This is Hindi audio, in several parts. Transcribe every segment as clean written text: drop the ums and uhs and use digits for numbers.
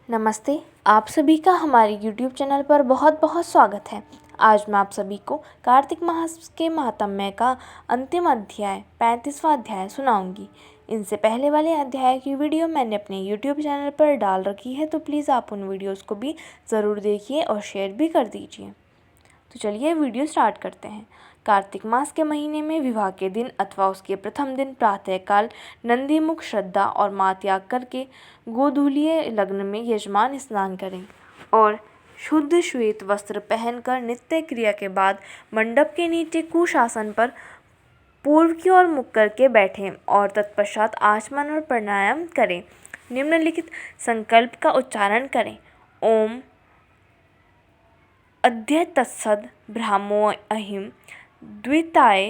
नमस्ते। आप सभी का हमारे YouTube चैनल पर बहुत बहुत स्वागत है। आज मैं आप सभी को कार्तिक मास के महात्म्य का अंतिम अध्याय 35वां अध्याय सुनाऊंगी। इनसे पहले वाले अध्याय की वीडियो मैंने अपने YouTube चैनल पर डाल रखी है, तो प्लीज़ आप उन वीडियोज़ को भी ज़रूर देखिए और शेयर भी कर दीजिए। तो चलिए वीडियो स्टार्ट करते हैं। कार्तिक मास के महीने में विवाह के दिन अथवा उसके प्रथम दिन प्रातःकाल नंदीमुख श्रद्धा और माँ त्याग करके गोधूलीय लग्न में यजमान स्नान करें और शुद्ध श्वेत वस्त्र पहनकर नित्य क्रिया के बाद मंडप के नीचे कुशासन पर पूर्व की ओर मुख करके बैठें और तत्पश्चात आचमन और प्राणायाम करें। निम्नलिखित संकल्प का उच्चारण करें। ओम अद्य तत्सद ब्राह्मो अहिं द्विताय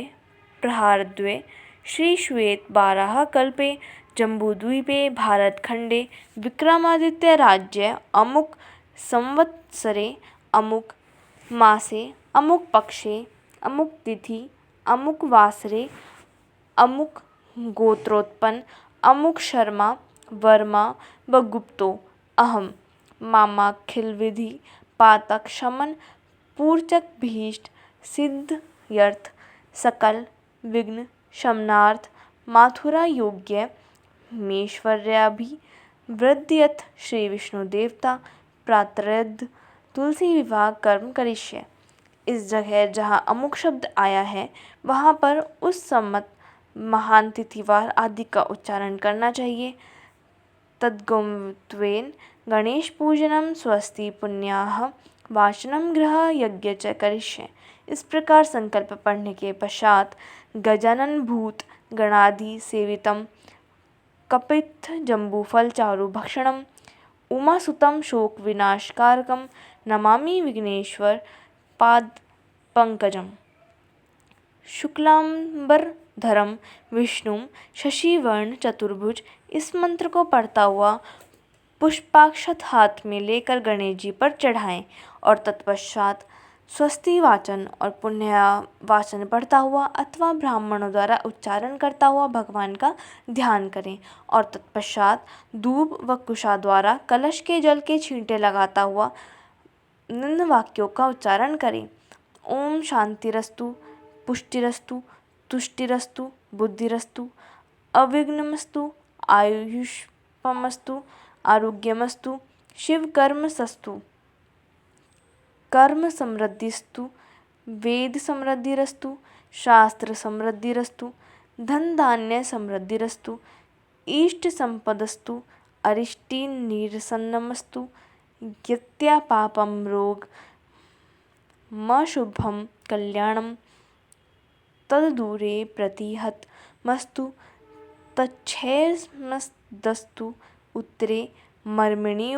प्रहारद्वये श्री श्वेत बाराह कल्पे जम्बूद्वीपे भारतखंडे विक्रमादित्य राज्य अमुक संवत्सरे अमुक मासे अमुक पक्षे अमुक तिथि अमुक वासरे अमुक गोत्रोत्पन्न अमुक शर्मा वर्मा व गुप्तो अहम मामाखिल विधि पातक शमन पूर्चक भीष्ट सिद्धयर्थ सकल विघ्न शमनार्थ माथुरा योग्य मेश्वर्याभिवृद्ध्यर्थ श्री विष्णु देवता प्रातरद्ध तुलसी विवाह कर्म करिष्ये। इस जगह जहाँ अमुक शब्द आया है वहाँ पर उस सम्मत महान तिथिवार आदि का उच्चारण करना चाहिए। तद्गोत्वेन गणेश पूजनम स्वस्ति पुण्याः वाचनम गृह यज्ञ च करिष्ये। इस प्रकार संकल्प पढ़ने के पश्चात गजानन भूत गणाधि सेवितम कपित्थ जम्बूफल चारु भक्षणम उमासुतम शोक विनाशकारकम नमामि विघ्नेश्वर पाद पंकजम शुक्लांबरधरम विष्णु शशिवर्ण चतुर्भुज। इस मंत्र को पढ़ता हुआ पुष्पाक्षत हाथ में लेकर गणेश जी पर चढ़ाएं और तत्पश्चात स्वस्ति वाचन और पुण्य वाचन पढ़ता हुआ अथवा ब्राह्मणों द्वारा उच्चारण करता हुआ भगवान का ध्यान करें और तत्पश्चात दूब व कुशा द्वारा कलश के जल के छींटे लगाता हुआ निम्न वाक्यों का उच्चारण करें। ओम शांतिरस्तु पुष्टिरस्तु तुष्टिरस्तु बुद्धिरस्तु अविघ्नमस्तु आयुष्मस्तु आरोग्यमस्तु शिवकर्मस्तु कर्म समृद्धिस्तु वेद समृद्धिरस्तु शास्त्र समृद्धिरस्तु धन धान्य समृद्धिरस्तु इष्ट संपदस्तु अरिष्टि निरसन्नमस्तु यत्या पापम रोग म शुभम कल्याणम तददूरे प्रतिहत मस्तु तच्छेमस्तु उत्तरे मर्मिणी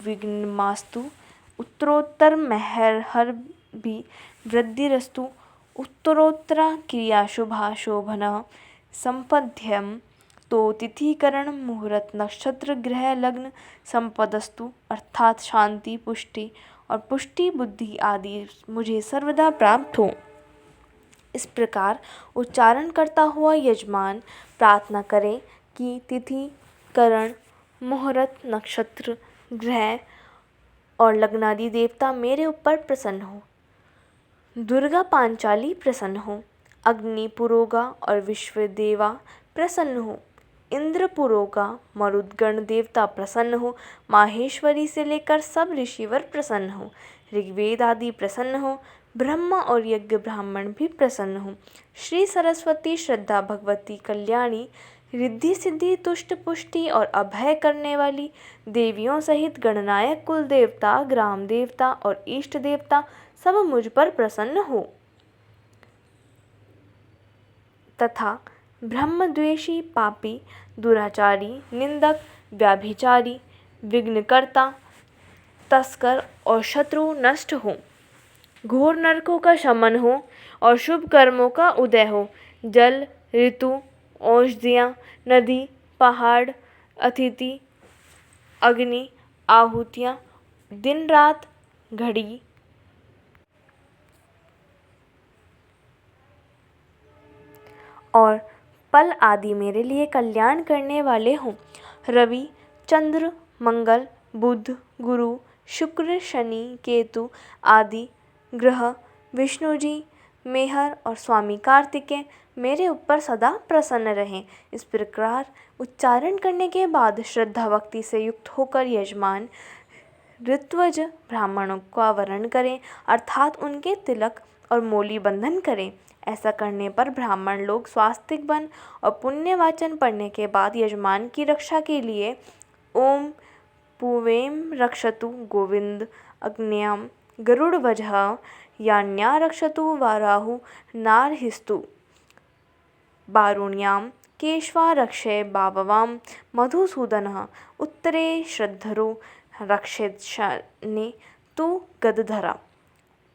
विघ्नमास्तु उत्तरोत्तर महर्हर भी वृद्धिरस्तु उत्तरोत्तरा क्रिया शुभा शोभना संपद्यम तो तिथिकरण मुहूर्त नक्षत्र ग्रह लग्न संपदस्तु अर्थात शांति पुष्टि और पुष्टि बुद्धि आदि मुझे सर्वदा प्राप्त हो। इस प्रकार उच्चारण करता हुआ यजमान प्रार्थना करें कि तिथि करण मुहूर्त नक्षत्र ग्रह और लग्नादि देवता मेरे ऊपर प्रसन्न हो, दुर्गा पांचाली प्रसन्न हो, अग्नि पुरोगा और विश्वदेवा प्रसन्न हो, इंद्र पुरोगा मरुदगण देवता प्रसन्न हो, माहेश्वरी से लेकर सब ऋषिवर प्रसन्न हो, ऋग्वेद आदि प्रसन्न हो, ब्रह्मा और यज्ञ ब्राह्मण भी प्रसन्न हो, श्री सरस्वती श्रद्धा भगवती कल्याणी रिद्धि सिद्धि तुष्ट पुष्टि और अभय करने वाली देवियों सहित गणनायक कुल देवता ग्राम देवता और इष्ट देवता सब मुझ पर प्रसन्न हो तथा ब्रह्मद्वेषी पापी दुराचारी निंदक व्याभिचारी विघ्नकर्ता तस्कर और शत्रु नष्ट हो, घोर नरकों का शमन हो और शुभ कर्मों का उदय हो। जल ऋतु औषधियाँ नदी पहाड़ अतिथि अग्नि आहुतियाँ दिन रात घड़ी और पल आदि मेरे लिए कल्याण करने वाले हों। रवि चंद्र मंगल बुध, गुरु, शुक्र, शनि, केतु आदि ग्रह, विष्णु जी, मेहर और स्वामी कार्तिकेय मेरे ऊपर सदा प्रसन्न रहें। इस प्रकार उच्चारण करने के बाद श्रद्धा भक्ति से युक्त होकर यजमान ऋत्विज ब्राह्मणों का वरण करें, अर्थात उनके तिलक और मोली बंधन करें। ऐसा करने पर ब्राह्मण लोग स्वास्तिक बन और पुण्य वाचन पढ़ने के बाद यजमान की रक्षा के लिए ओम पूवेम रक्षतु गोविंद अग्न्यां गरुड़ध्वजः यान्या रक्षतु वाराहु नारहिस्तु वारुण्यां केशवा रक्षे बाबवां मधुसूदनः उत्तरे श्रद्धरो रक्षेदशाने तु गदधरा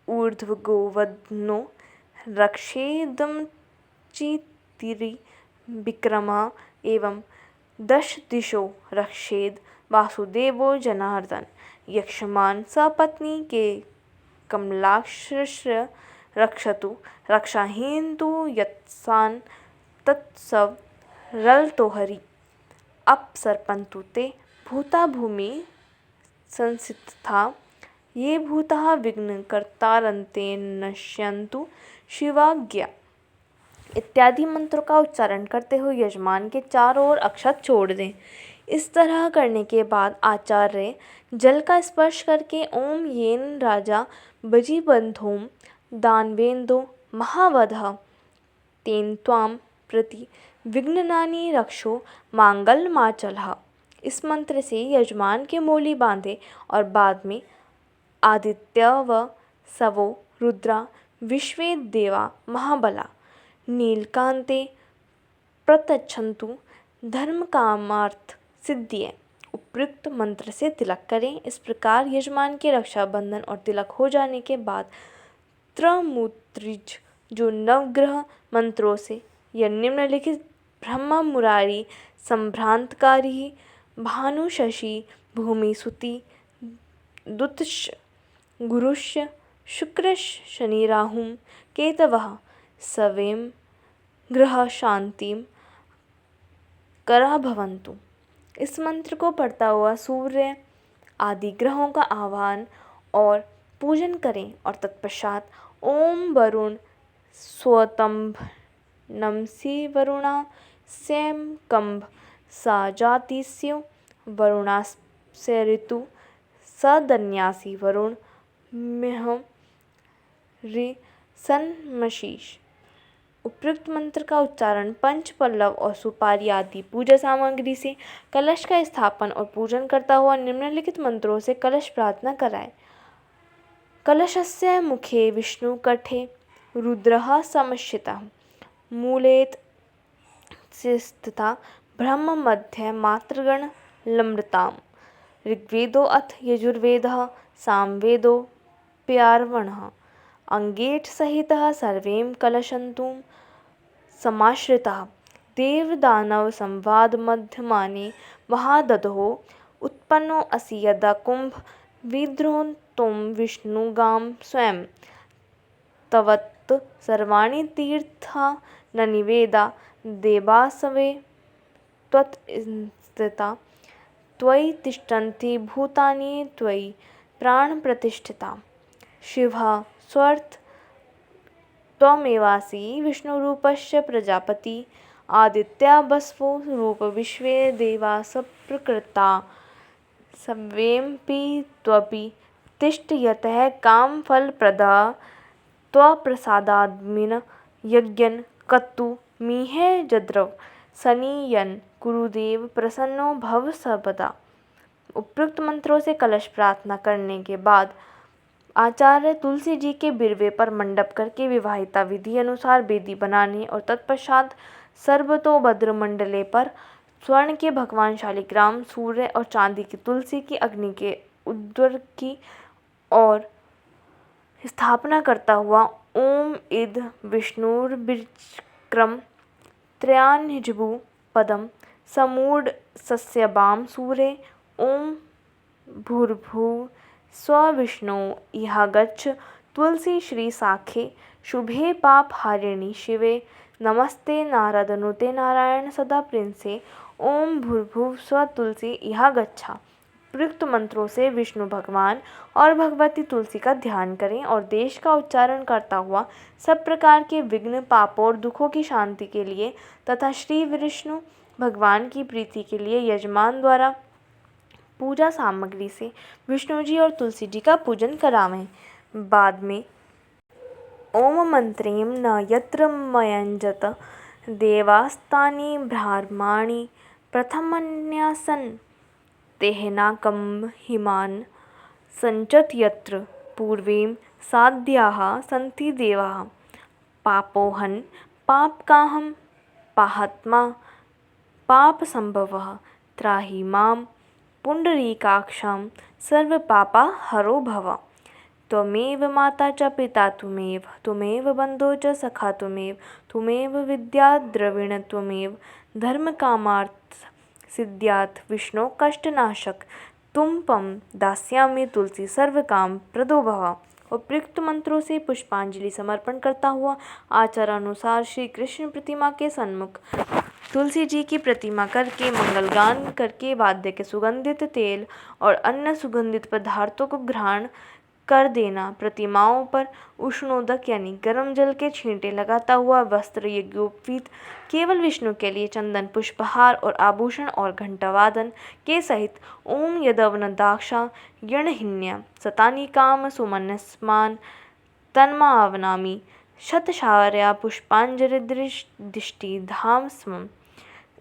ऊर्ध्वगोवदनो रक्षेदमचितिरि विक्रमः एवं दशदिशो रक्षेद वासुदेवो जनार्दन। यक्षमान सपत्नी के कमलाक्षस्य रक्षतु रक्षाहीन तु यत्सान तत्सव रलतोहरि अपसर्पन्तु ते भूता भूमि संस्थिता ये भूतः विघ्नकर्तारन्ते नश्यन्तु शिवाज्ञा इत्यादि मंत्रों का उच्चारण करते हुए यजमान के चारों ओर अक्षत छोड़ दें। इस तरह करने के बाद आचार्य जल का स्पर्श करके ओम येन राजा बजिबंधोम दानवेंदो महावधः तेन त्वां प्रति विघ्नानि रक्षो मांगलमाचलः। इस मंत्र से यजमान के मोली बांधे और बाद में आदित्य व सवो रुद्रा विश्वे देवा महाबला नीलकांते प्रतच्छन्तु धर्म कामार्थ सिद्धिये। उपयुक्त मंत्र से तिलक करें। इस प्रकार यजमान के रक्षाबंधन और तिलक हो जाने के बाद त्रमुत्रिज जो नवग्रह मंत्रों से या निम्नलिखित ब्रह्मा मुरारी संभ्रांतकारी भानु शशि भूमि सुति दुतश गुरुश शुक्रश शनि राहुम केतवः सवेम ग्रह शांतिम करा भवन्तु। इस मंत्र को पढ़ता हुआ सूर्य आदि ग्रहों का आह्वान और पूजन करें और तत्पश्चात ओम वरुण स्वतंभ नमसि वरुणा सेम कंभ सा जातिस्यो वरुणास्य ऋतु सदन्यासी वरुण मिहम रि सन्मशीष। उपयुक्त मंत्र का उच्चारण पंच पल्लव और सुपारी आदि पूजा सामग्री से कलश का स्थापन और पूजन करता हुआ निम्नलिखित मंत्रों से कलश प्रार्थना कराए। कलशस्य मुखे विष्णु कठे रुद्रः समश्चितः मूलेत स्थिता ब्रह्म मध्य मातृगण लमृताम्। ऋग्वेदो अथ यजुर्वेदः सामवेदो प्यार्वणः अंगेट सहितः सर्वें कलशन्तुं समाश्रिताः देवदानव संवाद मध्यमाने महादधो उत्पन्नो असि यदा कुंभ विद्रोह विष्णुगां स्वयं तवत् सर्वाणि तीर्था न निवेदा देवासवे त्वत्स्थिता त्वयि तिष्ठन्ति भूतानि त्वयि प्राणप्रतिष्ठिता। शिवः स्वर्थ त्वमेवासि विष्णुरूपस्य प्रजापति आदित्या बसवो रूप विश्वे देवा सप्रकृता सर्वेऽपि त्वपि तिष्ठ यतः कामफलप्रदः त्वप्रसादाद्मिन यज्ञं कत्तु मीहे जद्रव शनियन गुरुदेव प्रसन्नो भव सर्वदा। उपयुक्त मंत्रों से कलश प्रार्थना करने के बाद आचार्य तुलसी जी के बिरवे पर मंडप करके विवाहिता विधि अनुसार वेदी बनाने और तत्पश्चात सर्वतोभद्र मंडले पर स्वर्ण के भगवान शालिग्राम सूर्य और चांदी की तुलसी की अग्नि के उद्वर की और स्थापना करता हुआ ओम इद विष्णुर्विक्रम त्रयान्निजभू पदम समूढ़ सस्यबाम सूर्य ओम भूर्भुव स्वविष्णु इह गच्छ तुलसी श्री साखे शुभे पाप हारिणी शिवे नमस्ते नारदनुते नारायण सदा प्रिंसे ओम भूर्भुव स्व तुलसी इह गच्छा। उपयुक्त मंत्रों से विष्णु भगवान और भगवती तुलसी का ध्यान करें और देश का उच्चारण करता हुआ सब प्रकार के विघ्न, पापों और दुखों की शांति के लिए तथा श्री विष्णु भगवान की प्रीति के लिए यजमान द्वारा पूजा सामग्री से विष्णु जी और तुलसी जी का पूजन करावें। बाद में ओम मंत्रेण न यत्र मयंजत देवास्तानि ब्रह्माणि प्रथमन्यासन तेहनाकं हिमान् संचत यत्र पूर्वें साध्याः सन्ति देवाः पापोहन् पापकाहं पाहात्मा पापसंभवः त्राहि मां पुण्डरीकाक्षं सर्वपापहरो भव। त्वमेव माता च पिता त्वमेव बन्धो च सखा त्वमेव विद्या द्रविण त्वमेव धर्मकामार्थ सिद्ध्यात् विष्णो कष्टनाशक तुम दास्यामि तुलसी सर्वकाम प्रदो भव। उपयुक्त मंत्रों से पुष्पांजलि समर्पण करता हुआ आचार अनुसार श्री कृष्ण प्रतिमा के सन्मुख तुलसी जी की प्रतिमा करके मंगल गान करके वाद्य के सुगंधित तेल और अन्य सुगंधित पदार्थों को ग्रहण कर देना। प्रतिमाओं पर उष्णोदक यानी गर्म जल के छींटे लगाता हुआ वस्त्र यज्ञोपवीत केवल विष्णु के लिए चंदन पुष्पहार और आभूषण और घंटावादन के सहित ओम यदवन दाक्षा गणहिन्या सतानी काम सुमनस्मान तन्मा आवनामी शतशार्या पुष्पांजलि दिष्टि धाम स्म।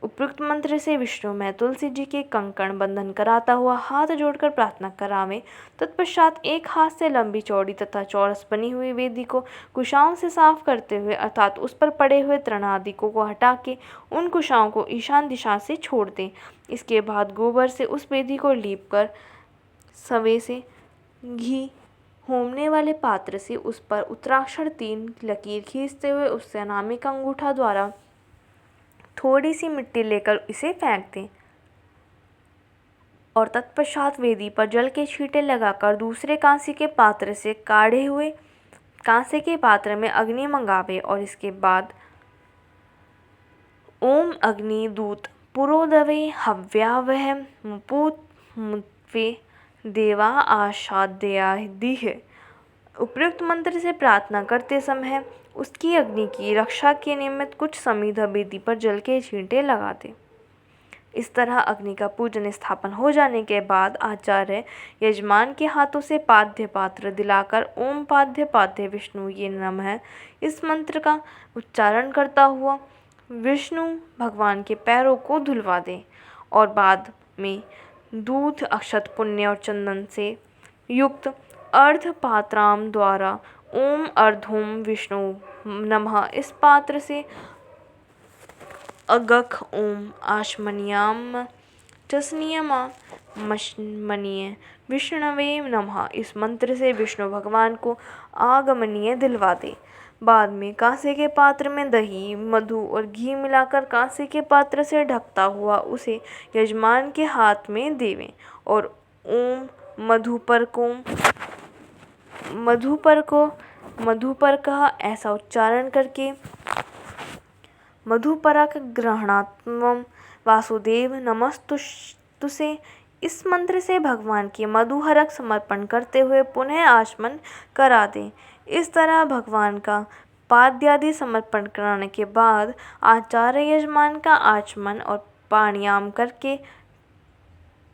उपयुक्त मंत्र से विष्णु में तुलसी जी के कंकण बंधन कराता हुआ हाथ जोड़कर प्रार्थना करावें। तत्पश्चात एक हाथ से लंबी चौड़ी तथा चौरस बनी हुई वेदी को कुशाओं से साफ करते हुए अर्थात उस पर पड़े हुए तृण आदि को हटा के उन कुशाओं को ईशान दिशा से छोड़ दें। इसके बाद गोबर से उस वेदी को लीप कर सवे से घी होमने वाले पात्र से उस पर उत्तराक्षर 3 लकीर खींचते हुए उससे अनामिक अंगूठा द्वारा थोड़ी सी मिट्टी लेकर इसे फेंक दें और तत्पश्चात वेदी पर जल के छींटे लगाकर दूसरे कांसे के पात्र से काढ़े हुए कांसे के पात्र में अग्नि मंगावे और इसके बाद ओम अग्निदूत पुरोदवे हव्यावह मुपूत मुत्वे देवा आशाद्यादिह। उपयुक्त मंत्र से प्रार्थना करते समय उसकी अग्नि की रक्षा के निमित्त कुछ समीध वेदी पर जल के छींटे लगा दें। इस तरह अग्नि का पूजन स्थापन हो जाने के बाद आचार्य यजमान के हाथों से पाद्य पात्र दिलाकर ओम पाद्य पाद्य विष्णु ये नमः इस मंत्र का उच्चारण करता हुआ विष्णु भगवान के पैरों को धुलवा दें और बाद में दूध अक्षत पुण्य और चंदन से युक्त अर्ध पात्राम द्वारा ओम अर्धोम विष्णु नमः इस पात्र से अगख ओम आशमनियाम चसनियमा मणिय विष्णवे नमः इस मंत्र से विष्णु भगवान को आगमनीय दिलवा दे। बाद में कांसे के पात्र में दही मधु और घी मिलाकर कांसे के पात्र से ढकता हुआ उसे यजमान के हाथ में देवें और ओम मधुपर का ऐसा उच्चारण करके मधुपरक ग्रहणात्मम वासुदेव नमस्तुसे इस मंत्र से भगवान के मधुहरक समर्पण करते हुए पुनः आचमन करा दें। इस तरह भगवान का पाद्यादि समर्पण कराने के बाद आचार्य यजमान का आचमन और प्राणायाम करके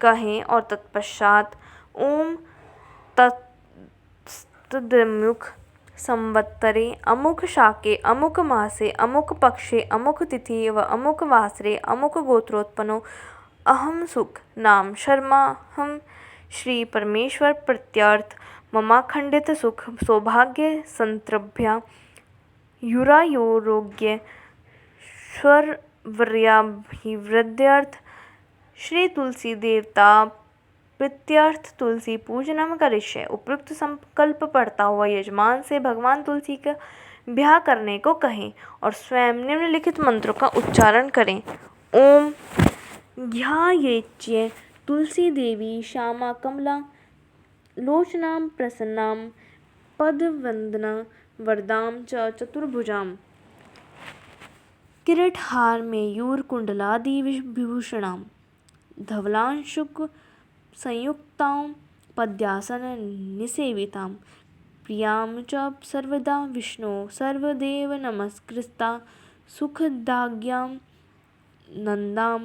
कहें और तत्पश्चात ओम तत्सदमुख संवत्सरे अमुक शाके अमुक मासे अमुक पक्षे अमुक तिथि व अमुक वासरे अमुक गोत्रोत्पन्नो अहम सुख नाम शर्मा हम श्री परमेश्वर प्रत्यर्थ ममाखंडित सुख सौभाग्य संतृभ्या युरायोरोग्य स्वर्वर्याभिवृद्ध्यर्थ श्री तुलसी देवता प्रीत्यर्थ तुलसी पूजनम करिष्ये। उपयुक्त संकल्प पढ़ता हुआ यजमान से भगवान तुलसी का ब्याह करने को कहें और स्वयं निम्नलिखित मंत्रों का उच्चारण करें। ओम ध्यायेच्य तुलसी देवी श्यामा कमला लोचनां प्रसन्नां पदवंदना वरदां च चतुर्भुजां किरीटहार मयूर कुंडलादि विभूषणां धवलांशुक संयुक्तां पद्यासन निसेवितां प्रियां च सर्वदा विष्णो सर्वदेव नमस्कृता सुखदाज्ञां नंदां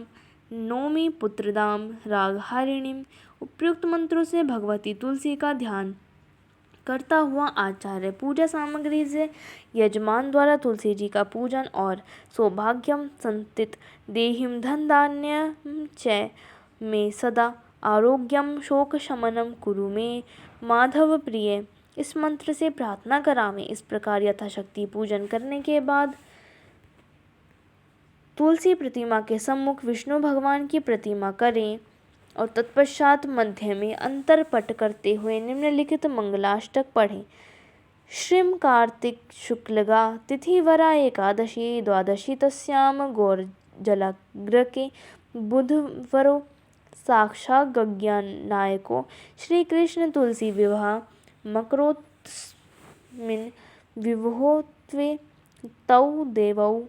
नौमि पुत्रदां रागहारिणीम। उपयुक्त मंत्रों से भगवती तुलसी का ध्यान करता हुआ आचार्य पूजा सामग्री से यजमान द्वारा तुलसी जी का पूजन और सौभाग्यम संतित देहिम धन धान्य च में सदा आरोग्यम शोक शमनम कुरु में माधव प्रिय। इस मंत्र से प्रार्थना करावें। इस प्रकार यथाशक्ति पूजन करने के बाद तुलसी प्रतिमा के सम्मुख विष्णु भगवान की प्रतिमा करें और तत्पश्चात मध्य में अंतरपट करते हुए निम्नलिखित मंगलाष्टक पढ़ें। श्रीम कार्तिक शुक्लगा तिथिवरा एकादशी द्वादशी तस्याम गौरजलाग्रके बुधवरो साक्षात् गज्ञानायको श्री कृष्ण तुलसी विवाह मकरोत्स्मिन् विवहोत्वे तौ देवौ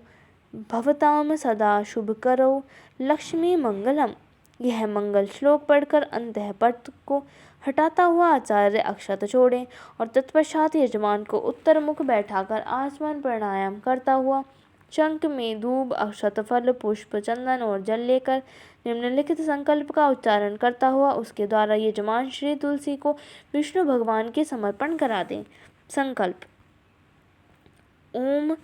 भवताम सदा शुभकरौ लक्ष्मी मंगलम। यह मंगल श्लोक पढ़कर अंतःपट को हटाता हुआ आचार्य अक्षत छोड़ें और तत्पश्चात यजमान को उत्तर मुख बैठाकर आसमान प्राणायाम करता हुआ शंख में धूप अक्षत फल पुष्प चंदन और जल लेकर निम्नलिखित संकल्प का उच्चारण करता हुआ उसके द्वारा यजमान श्री तुलसी को विष्णु भगवान के समर्पण करा दें। संकल्प। ओम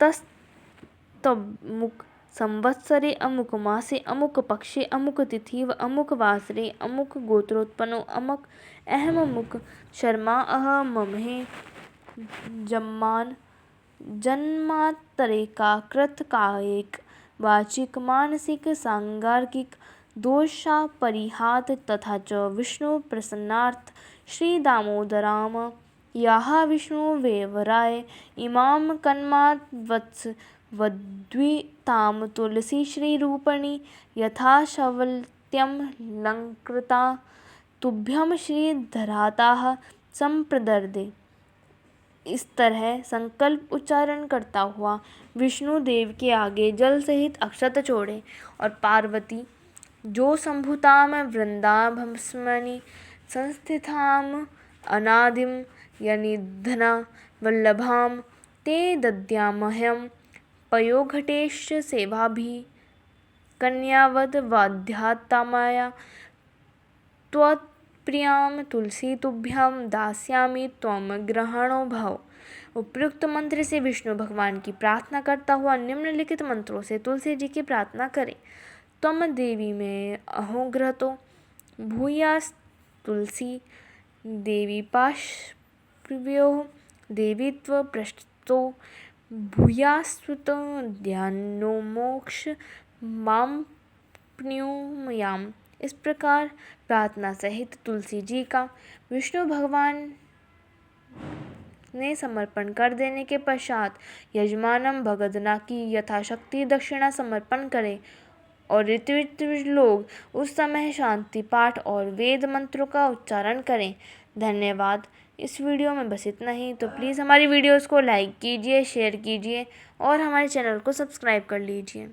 तस्तमुक संवत्सरे अमुक मासे अमुक पक्षे अमुक तिथिव अमुक वासरे अमुक गोत्रोत्पन्नो अमुक अहममुक शर्मा ममहे जम्मान जन्मांतरेका कृत कायिक वाचिक मानसिक सांगारिक दोषा परिहात तथा च विष्णु प्रसन्नार्थ श्री दामोदराम याहा विष्णु वेवराय इमाम कन्मात् वत्स वद्विताम तुलसी श्री रूपणी यथा शवल्त्यम लंकृता तुभ्यम श्री धराताः संप्रदर्दे। इस तरह संकल्प उच्चारण करता हुआ विष्णु देव के आगे जल सहित अक्षत छोड़े और पार्वती जो संभुताम वृंदाभस्मनि संस्थिताम अनादिम यनिधना वल्लभाम ते दद्यामह्यम पयोघटेश्च सेवाभिः कन्यावद वाध्यात्माया त्वत्प्रियां तुलसी तुभ्यां दास्यामि त्वं ग्रहणो भव। उपयुक्त मंत्र से विष्णु भगवान की प्रार्थना करता हुआ निम्नलिखित मंत्रों से तुलसी जी की प्रार्थना करें। त्वं देवी में अहोग्रतो भूयास् तुलसी देवी पाशव्यो देवीत्व पृष्ठतो भूयास्तुत ध्यानो मोक्ष माप्नुयाम। इस प्रकार प्रार्थना सहित तुलसी जी का विष्णु भगवान ने समर्पण कर देने के पश्चात यजमानम भगदना की यथाशक्ति दक्षिणा समर्पण करें और ऋत्विज लोग उस समय शांति पाठ और वेद मंत्रों का उच्चारण करें। धन्यवाद। इस वीडियो में बस इतना ही। तो प्लीज़ हमारी वीडियोस को लाइक कीजिए, शेयर कीजिए और हमारे चैनल को सब्सक्राइब कर लीजिए।